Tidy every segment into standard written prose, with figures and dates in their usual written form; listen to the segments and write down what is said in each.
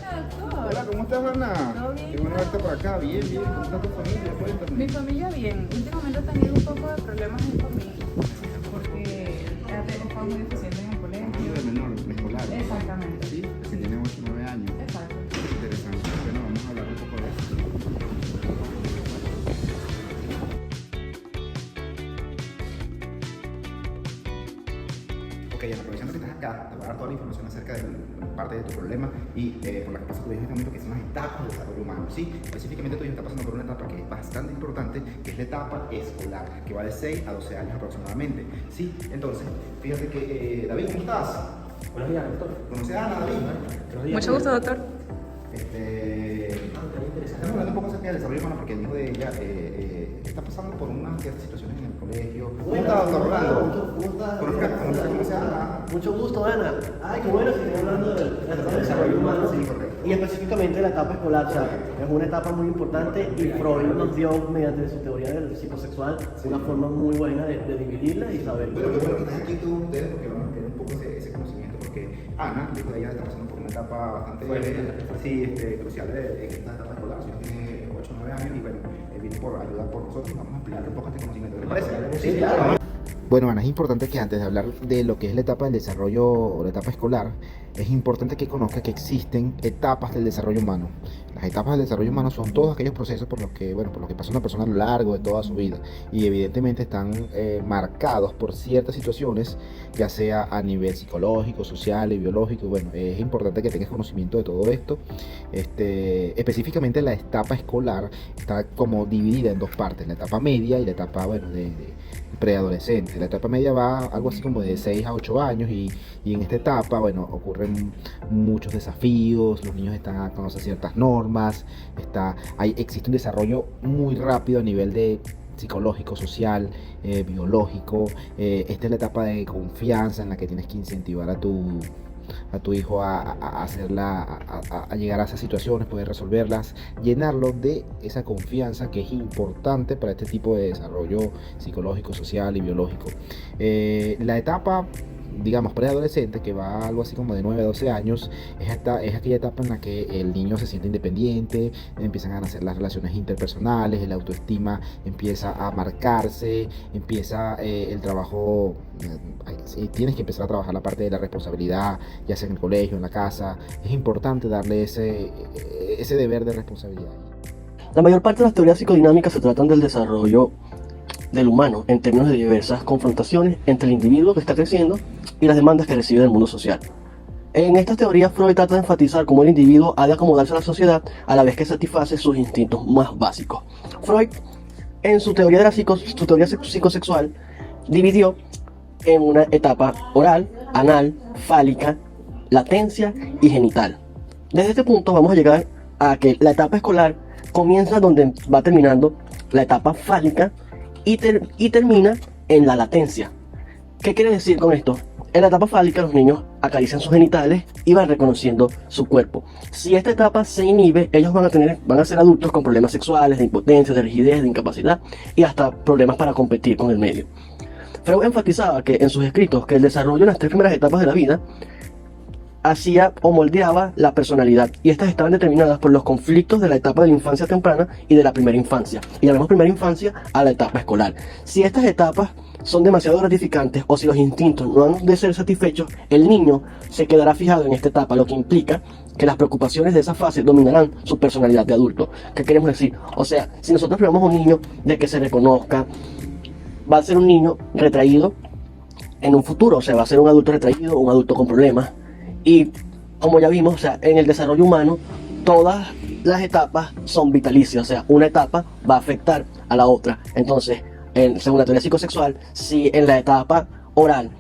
Hola, doctor. Hola, ¿cómo estás, Ana? ¿Todo bien? Qué bueno verte por acá. Bien, bien. ¿Cómo está tu familia? Cuéntame. Mi familia bien. Últimamente he tenido un poco de problemas en familia porque he estado muy deficiente en el colegio. De menor, escolar. Exactamente. Sí, que tiene 8 o 9 años. Exacto. Interesante. Bueno, vamos a hablar un poco de eso. Ok, aprovechando que estás acá, te voy a dar toda la información acerca de parte de tu problema y por la que pasa tu hijo en este momento, que son las etapas del desarrollo humano. Sí, específicamente tu hijo está pasando por una etapa que es bastante importante, que es la etapa escolar, que va de 6 a 12 años aproximadamente. Sí, entonces, fíjate que, David, ¿cómo estás? Buenos días, doctor. ¿Conoces a Ana, David? Buenos días. Mucho gusto, doctor. Estamos hablando un poco acerca del desarrollo humano porque el hijo de ella está pasando por unas ciertas situaciones en el colegio. ¿Cómo está, doctor Rolando? ¿Conoces a Ana? Mucho gusto, Ana. Ay, qué bueno que estén hablando de la etapa de desarrollo humano. Sí, correcto. Y específicamente la etapa escolar, o sea, es una etapa muy importante y Freud nos dio, mediante su teoría del psicosexual, una forma muy buena de dividirla y saber. Pero qué bueno que estás aquí tú, ustedes, porque vamos a tener un poco ese conocimiento, porque Ana, el hijo de ella, está pasando por una etapa bastante crucial en esta etapa escolar. Su hijo tiene 8 o 9 años y bueno, viene por ayudar por nosotros. Vamos a explicarle un poco este conocimiento. ¿Te parece? Sí, claro. Bueno, Ana, es importante que antes de hablar de lo que es la etapa del desarrollo o la etapa escolar, es importante que conozca que existen etapas del desarrollo humano. Las etapas del desarrollo humano son todos aquellos procesos por los que pasa una persona a lo largo de toda su vida y evidentemente están marcados por ciertas situaciones, ya sea a nivel psicológico, social y biológico. Bueno, es importante que tengas conocimiento de todo esto. Específicamente la etapa escolar está como dividida en dos partes, la etapa media y la etapa, de preadolescente. La etapa media va algo así como de 6 a 8 años y en esta etapa, ocurren muchos desafíos, los niños están a conocer ciertas normas, existe un desarrollo muy rápido a nivel de psicológico, social, biológico. Esta es la etapa de confianza en la que tienes que incentivar a tu hijo a llegar a esas situaciones, poder resolverlas, llenarlo de esa confianza que es importante para este tipo de desarrollo psicológico, social y biológico. La etapa, digamos, preadolescente, que va algo así como de 9 a 12 años, es aquella etapa en la que el niño se siente independiente, empiezan a nacer las relaciones interpersonales, la autoestima empieza a marcarse, empieza el trabajo, tienes que empezar a trabajar la parte de la responsabilidad, ya sea en el colegio, en la casa. Es importante darle ese deber de responsabilidad. La mayor parte de las teorías psicodinámicas se tratan del desarrollo del humano en términos de diversas confrontaciones entre el individuo que está creciendo y las demandas que recibe del mundo social. En estas teorías, Freud trata de enfatizar cómo el individuo ha de acomodarse a la sociedad a la vez que satisface sus instintos más básicos. Freud, en su teoría de su teoría psicosexual, dividió en una etapa oral, anal, fálica, latencia y genital. Desde este punto vamos a llegar a que la etapa escolar comienza donde va terminando la etapa fálica y termina en la latencia. ¿Qué quiere decir con esto? En la etapa fálica los niños acarician sus genitales y van reconociendo su cuerpo. Si esta etapa se inhibe, ellos van a ser adultos con problemas sexuales, de impotencia, de rigidez, de incapacidad y hasta problemas para competir con el medio. Freud enfatizaba que en sus escritos que el desarrollo en las 3 primeras etapas de la vida hacía o moldeaba la personalidad, y estas estaban determinadas por los conflictos de la etapa de la infancia temprana y de la primera infancia, y llamamos primera infancia a la etapa escolar. Si estas etapas son demasiado gratificantes o si los instintos no han de ser satisfechos, el niño se quedará fijado en esta etapa, lo que implica que las preocupaciones de esa fase dominarán su personalidad de adulto. ¿Qué queremos decir? O sea, si nosotros privamos a un niño de que se reconozca, va a ser un niño retraído en un futuro, o sea, va a ser un adulto retraído, un adulto con problemas. Y como ya vimos, o sea, en el desarrollo humano todas las etapas son vitalicias, o sea, una etapa va a afectar a la otra. Entonces, según la teoría psicosexual, si en la etapa oral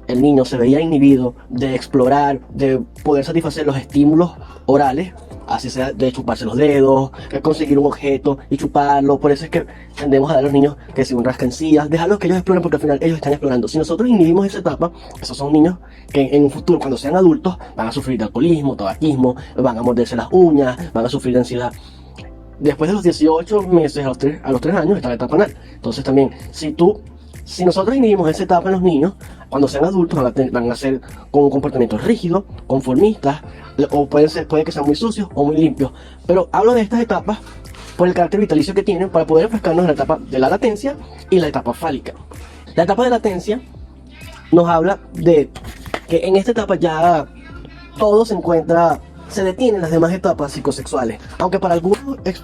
el niño se veía inhibido de explorar, de poder satisfacer los estímulos orales, así sea de chuparse los dedos, conseguir un objeto y chuparlo. Por eso es que tendemos a dar a los niños que si un rascancillas, dejarlos que ellos exploren, porque al final ellos están explorando. Si nosotros inhibimos esa etapa, esos son niños que en un futuro, cuando sean adultos, van a sufrir de alcoholismo, tabaquismo, van a morderse las uñas, van a sufrir de ansiedad. Después de los 18 meses, a los 3 años, está la etapa anal. Entonces también, si tú Si nosotros inhibimos esa etapa en los niños, cuando sean adultos van a ser con un comportamiento rígido, conformistas, o puede que sean muy sucios o muy limpios. Pero hablo de estas etapas por el carácter vitalicio que tienen para poder enfrascarnos en la etapa de la latencia y la etapa fálica. La etapa de latencia nos habla de que en esta etapa ya todo se detienen las demás etapas psicosexuales, aunque para algunos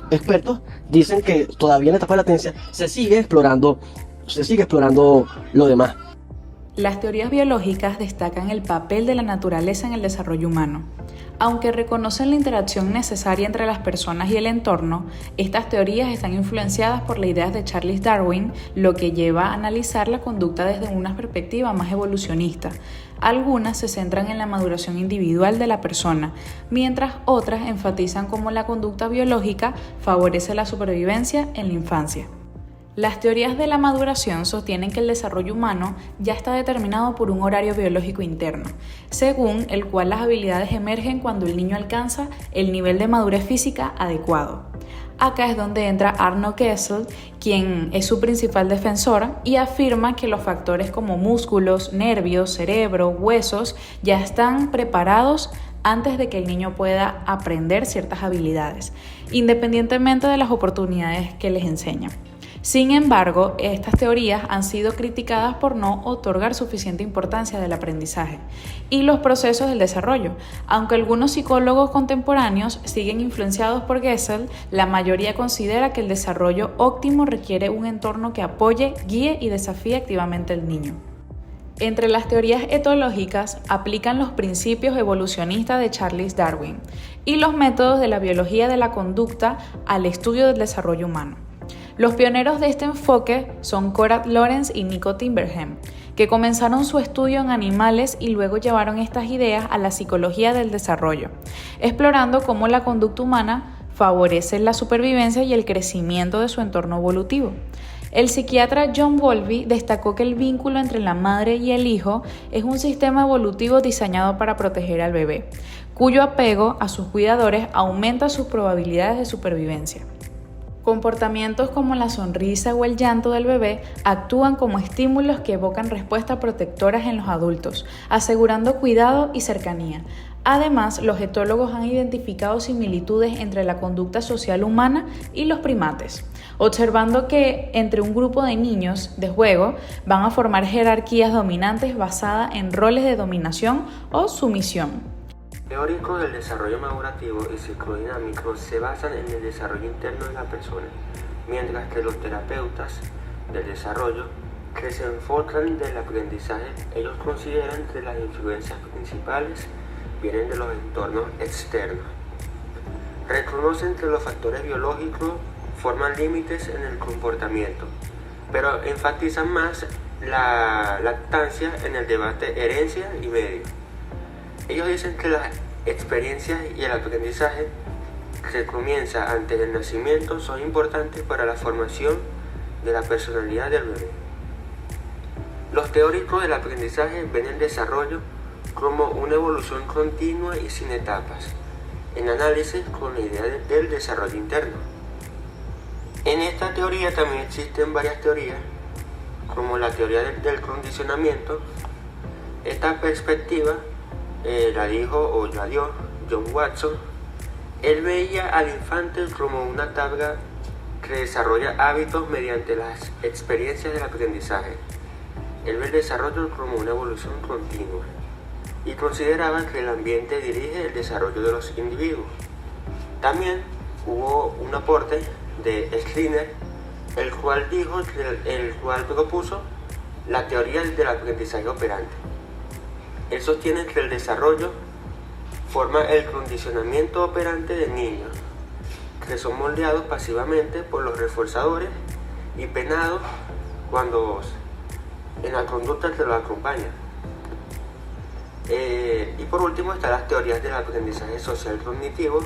expertos dicen que todavía en la etapa de latencia se sigue explorando lo demás. Las teorías biológicas destacan el papel de la naturaleza en el desarrollo humano. Aunque reconocen la interacción necesaria entre las personas y el entorno, estas teorías están influenciadas por las ideas de Charles Darwin, lo que lleva a analizar la conducta desde una perspectiva más evolucionista. Algunas se centran en la maduración individual de la persona, mientras otras enfatizan cómo la conducta biológica favorece la supervivencia en la infancia. Las teorías de la maduración sostienen que el desarrollo humano ya está determinado por un horario biológico interno, según el cual las habilidades emergen cuando el niño alcanza el nivel de madurez física adecuado. Acá es donde entra Arno Kessel, quien es su principal defensor, y afirma que los factores como músculos, nervios, cerebro, huesos ya están preparados antes de que el niño pueda aprender ciertas habilidades, independientemente de las oportunidades que les enseñan. Sin embargo, estas teorías han sido criticadas por no otorgar suficiente importancia al aprendizaje y los procesos del desarrollo. Aunque algunos psicólogos contemporáneos siguen influenciados por Kessel, la mayoría considera que el desarrollo óptimo requiere un entorno que apoye, guíe y desafíe activamente al niño. Entre las teorías etológicas aplican los principios evolucionistas de Charles Darwin y los métodos de la biología de la conducta al estudio del desarrollo humano. Los pioneros de este enfoque son Konrad Lorenz y Nico Timbergen, que comenzaron su estudio en animales y luego llevaron estas ideas a la psicología del desarrollo, explorando cómo la conducta humana favorece la supervivencia y el crecimiento de su entorno evolutivo. El psiquiatra John Bowlby destacó que el vínculo entre la madre y el hijo es un sistema evolutivo diseñado para proteger al bebé, cuyo apego a sus cuidadores aumenta sus probabilidades de supervivencia. Comportamientos como la sonrisa o el llanto del bebé actúan como estímulos que evocan respuestas protectoras en los adultos, asegurando cuidado y cercanía. Además, los etólogos han identificado similitudes entre la conducta social humana y los primates, observando que entre un grupo de niños de juego van a formar jerarquías dominantes basadas en roles de dominación o sumisión. Teóricos del desarrollo madurativo y psicodinámico se basan en el desarrollo interno de la persona, mientras que los terapeutas del desarrollo, que se enfocan del aprendizaje, ellos consideran que las influencias principales vienen de los entornos externos. Reconocen que los factores biológicos forman límites en el comportamiento, pero enfatizan más la lactancia en el debate herencia y medio. Ellos dicen que las experiencias y el aprendizaje que comienza antes del nacimiento son importantes para la formación de la personalidad del bebé. Los teóricos del aprendizaje ven el desarrollo como una evolución continua y sin etapas, en análisis con la idea del desarrollo interno. En esta teoría también existen varias teorías, como la teoría del condicionamiento. Esta perspectiva la dio John Watson. Él veía al infante como una tabla que desarrolla hábitos mediante las experiencias del aprendizaje. Él ve el desarrollo como una evolución continua y consideraba que el ambiente dirige el desarrollo de los individuos. También hubo un aporte de Skinner, el cual propuso la teoría del aprendizaje operante. Él sostiene que el desarrollo forma el condicionamiento operante de niños, que son moldeados pasivamente por los reforzadores y penados cuando en la conducta que los acompaña. Y por último están las teorías del aprendizaje social cognitivo,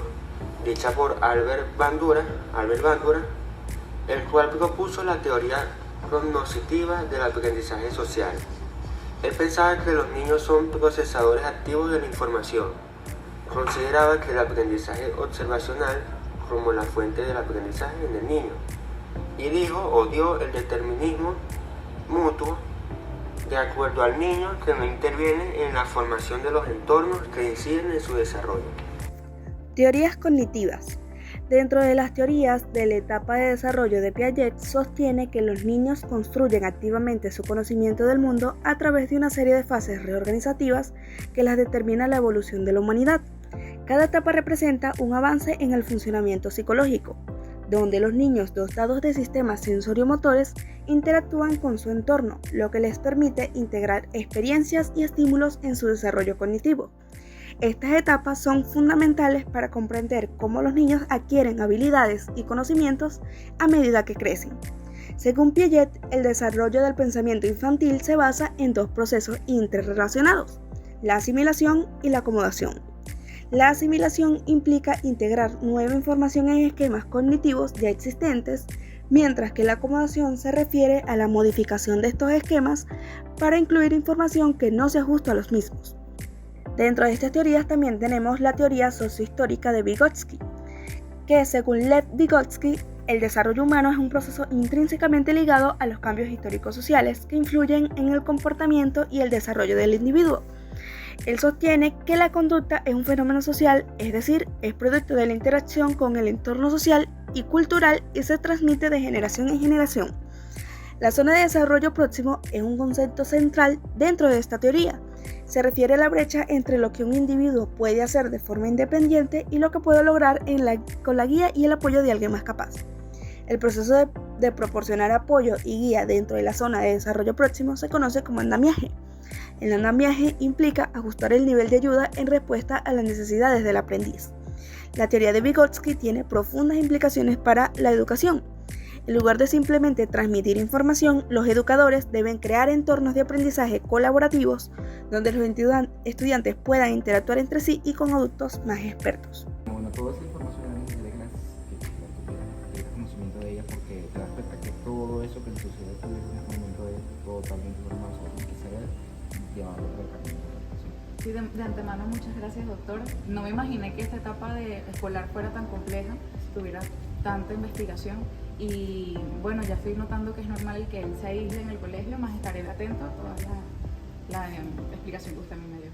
dicha por Albert Bandura, el cual propuso la teoría cognoscitiva del aprendizaje social. Él pensaba que los niños son procesadores activos de la información. Consideraba que el aprendizaje observacional como la fuente del aprendizaje en el niño. Y dio el determinismo mutuo de acuerdo al niño que no interviene en la formación de los entornos que inciden en su desarrollo. Teorías cognitivas. Dentro de las teorías de la etapa de desarrollo de Piaget, sostiene que los niños construyen activamente su conocimiento del mundo a través de una serie de fases reorganizativas que las determina la evolución de la humanidad. Cada etapa representa un avance en el funcionamiento psicológico, donde los niños dotados de sistemas sensorio-motores interactúan con su entorno, lo que les permite integrar experiencias y estímulos en su desarrollo cognitivo. Estas etapas son fundamentales para comprender cómo los niños adquieren habilidades y conocimientos a medida que crecen. Según Piaget, el desarrollo del pensamiento infantil se basa en dos procesos interrelacionados: la asimilación y la acomodación. La asimilación implica integrar nueva información en esquemas cognitivos ya existentes, mientras que la acomodación se refiere a la modificación de estos esquemas para incluir información que no se ajusta a los mismos. Dentro de estas teorías también tenemos la teoría sociohistórica de Vygotsky, que según Lev Vygotsky, el desarrollo humano es un proceso intrínsecamente ligado a los cambios históricos sociales que influyen en el comportamiento y el desarrollo del individuo. Él sostiene que la conducta es un fenómeno social, es decir, es producto de la interacción con el entorno social y cultural y se transmite de generación en generación. La zona de desarrollo próximo es un concepto central dentro de esta teoría. Se refiere a la brecha entre lo que un individuo puede hacer de forma independiente y lo que puede lograr con la guía y el apoyo de alguien más capaz. El proceso de proporcionar apoyo y guía dentro de la zona de desarrollo próximo se conoce como andamiaje. El andamiaje implica ajustar el nivel de ayuda en respuesta a las necesidades del aprendiz. La teoría de Vygotsky tiene profundas implicaciones para la educación. En lugar de simplemente transmitir información, los educadores deben crear entornos de aprendizaje colaborativos donde los estudiantes puedan interactuar entre sí y con adultos más expertos. Bueno, toda esa información es necesaria que tuvieras conocimiento de ella, porque te das cuenta que todo eso que sucede en este momento es totalmente normal, solo tienes que saber llevarlo por el camino. Sí, de antemano muchas gracias, doctor. No me imaginé que esta etapa escolar fuera tan compleja, tuviera tanta investigación, y bueno, ya estoy notando que es normal que él se aísle en el colegio, más estaré atento a toda la explicación que usted a mí me dio.